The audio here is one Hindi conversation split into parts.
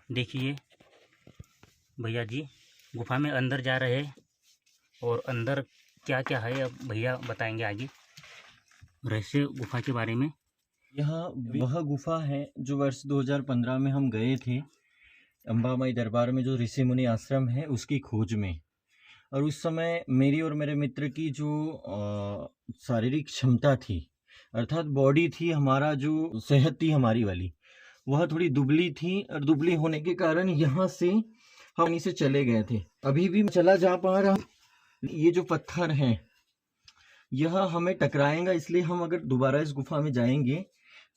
देखिए भैया जी, गुफा में अंदर जा रहे हैं और अंदर क्या क्या है अब भैया बताएंगे आगे रहस्य गुफा के बारे में। यह वह गुफा है जो वर्ष 2015 में हम गए थे अंबामाई दरबार में, जो ऋषि मुनि आश्रम है उसकी खोज में। और उस समय मेरी और मेरे मित्र की जो शारीरिक क्षमता थी, अर्थात बॉडी थी, हमारा जो सेहत थी हमारी वाली, वह थोड़ी दुबली थी। और दुबली होने के कारण यहाँ से हम वहीं से चले गए थे। अभी भी चला जा पा रहा। ये जो पत्थर है यह हमें टकराएगा, इसलिए हम अगर दोबारा इस गुफा में जाएंगे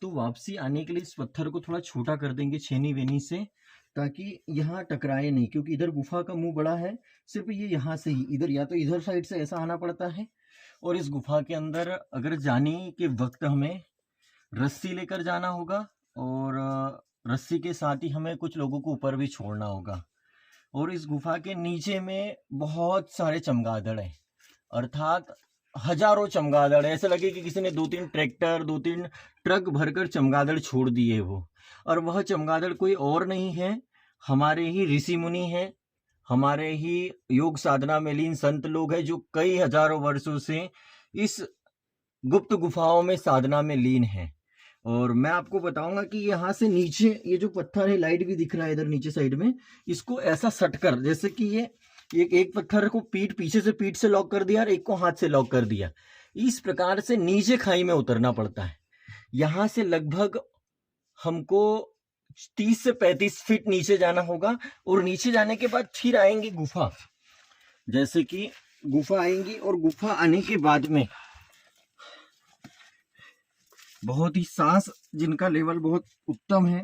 तो वापसी आने के लिए इस पत्थर को थोड़ा छोटा कर देंगे छेनी वेनी से, ताकि यहाँ टकराए नहीं, क्योंकि इधर गुफा का मुंह बड़ा है। सिर्फ ये यहाँ से ही इधर, या तो इधर साइड से ऐसा आना पड़ता है। और इस गुफा के अंदर अगर जाने के वक्त हमें रस्सी लेकर जाना होगा, और रस्सी के साथ ही हमें कुछ लोगों को ऊपर भी छोड़ना होगा। और इस गुफा के नीचे में बहुत सारे चमगादड़ हैं, अर्थात हजारों चमगादड़। ऐसे लगे कि किसी ने 2-3 ट्रैक्टर 2-3 ट्रक भरकर चमगादड़ छोड़ दिए वो। और वह चमगादड़ कोई और नहीं है, हमारे ही ऋषि मुनि हैं, हमारे ही योग साधना में लीन संत लोग हैं, जो कई हजारों वर्षों से इस गुप्त गुफाओं में साधना में लीन हैं। और मैं आपको बताऊंगा कि यहाँ से नीचे ये जो पत्थर है, लाइट भी दिख रहा है इधर नीचे साइड में, इसको ऐसा सटकर, जैसे कि ये एक पत्थर को पीछे से पीठ से लॉक कर दिया और एक को हाथ से लॉक कर दिया, इस प्रकार से नीचे खाई में उतरना पड़ता है। यहाँ से लगभग हमको 30 से 35 फीट नीचे जाना होगा। और नीचे जाने के बाद फिर आएंगे गुफा, जैसे कि गुफा आएंगी। और गुफा आने के बाद में बहुत ही सांस जिनका लेवल बहुत उत्तम है,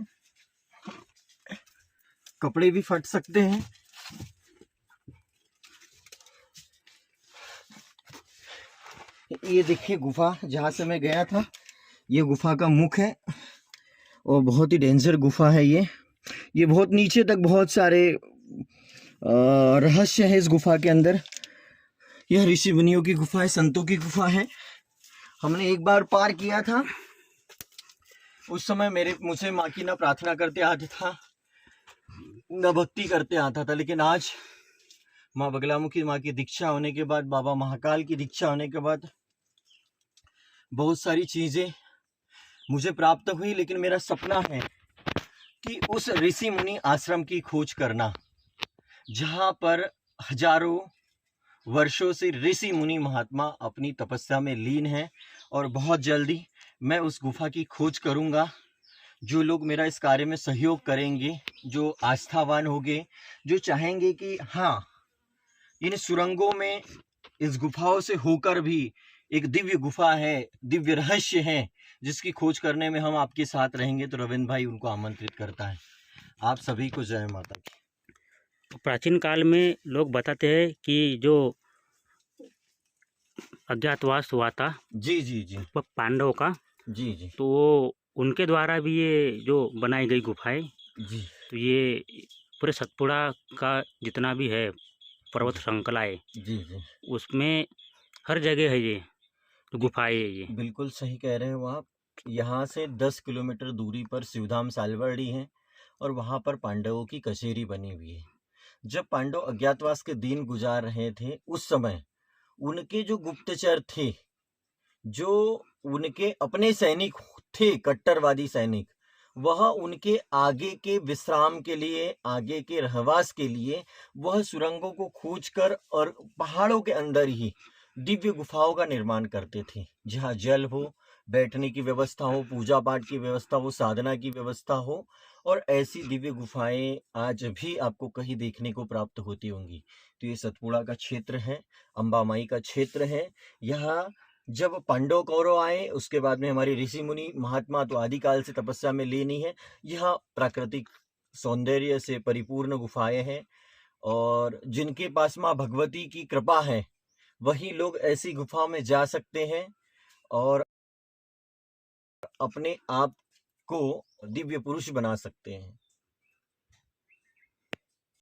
कपड़े भी फट सकते हैं। ये देखिए गुफा जहाँ से मैं गया था, ये गुफा का मुख है और बहुत ही डेंजर गुफा है ये बहुत नीचे तक बहुत सारे रहस्य है इस गुफा के अंदर। यह ऋषि मुनियों की गुफा है, संतों की गुफा है। हमने एक बार पार किया था, उस समय मुझे माँ की ना प्रार्थना करते आता था न भक्ति करते आता था। लेकिन आज माँ बगलामुखी माँ की दीक्षा होने के बाद, बाबा महाकाल की दीक्षा होने के बाद बहुत सारी चीजें मुझे प्राप्त हुई। लेकिन मेरा सपना है कि उस ऋषि मुनि आश्रम की खोज करना, जहाँ पर हजारों वर्षों से ऋषि मुनि महात्मा अपनी तपस्या में लीन हैं। और बहुत जल्दी मैं उस गुफा की खोज करूँगा। जो लोग मेरा इस कार्य में सहयोग करेंगे, जो आस्थावान होंगे, जो चाहेंगे कि हाँ, इन सुरंगों में, इस गुफाओं से होकर भी एक दिव्य गुफा है, दिव्य रहस्य है, जिसकी खोज करने में हम आपके साथ रहेंगे, तो रविंद्र भाई उनको आमंत्रित करता है। आप सभी को जय माता की। प्राचीन काल में लोग बताते हैं कि जो अज्ञातवास हुआ था जी जी जी पांडवों का, जी जी तो वो उनके द्वारा भी ये जो बनाई गई गुफाएं, जी तो ये पूरे सतपुड़ा का जितना भी है पर्वत श्रृंखलाएँ, जी जी उसमें हर जगह है ये गुफाएं ये। बिल्कुल सही कह रहे हो आप। यहाँ से 10 किलोमीटर दूरी पर शिवधाम सालवर्डी है, और वहाँ पर पांडवों की कचेरी बनी हुई है। जब पांडव अज्ञातवास के दिन गुजार रहे थे, उस समय उनके जो गुप्तचर थे, जो उनके अपने सैनिक थे, कट्टरवादी सैनिक, वह उनके आगे के विश्राम के लिए, आगे के रहवास के लिए, वह सुरंगों को खोजकर और पहाड़ों के अंदर ही दिव्य गुफाओं का निर्माण करते थे, जहाँ जल हो, बैठने की व्यवस्था हो, पूजा पाठ की व्यवस्था हो, साधना की व्यवस्था हो। और ऐसी दिव्य गुफाएं आज भी आपको कहीं देखने को प्राप्त होती होंगी। तो ये सतपुड़ा का क्षेत्र है, अंबामाई का क्षेत्र है। यहाँ जब पांडव कौरव आए, उसके बाद में हमारे ऋषि मुनि महात्मा तो आदिकाल से तपस्या में लीन है। यह प्राकृतिक सौंदर्य से परिपूर्ण गुफाएं हैं, और जिनके पास माँ भगवती की कृपा है, वही लोग ऐसी गुफाओं में जा सकते हैं और अपने आप को दिव्य पुरुष बना सकते हैं।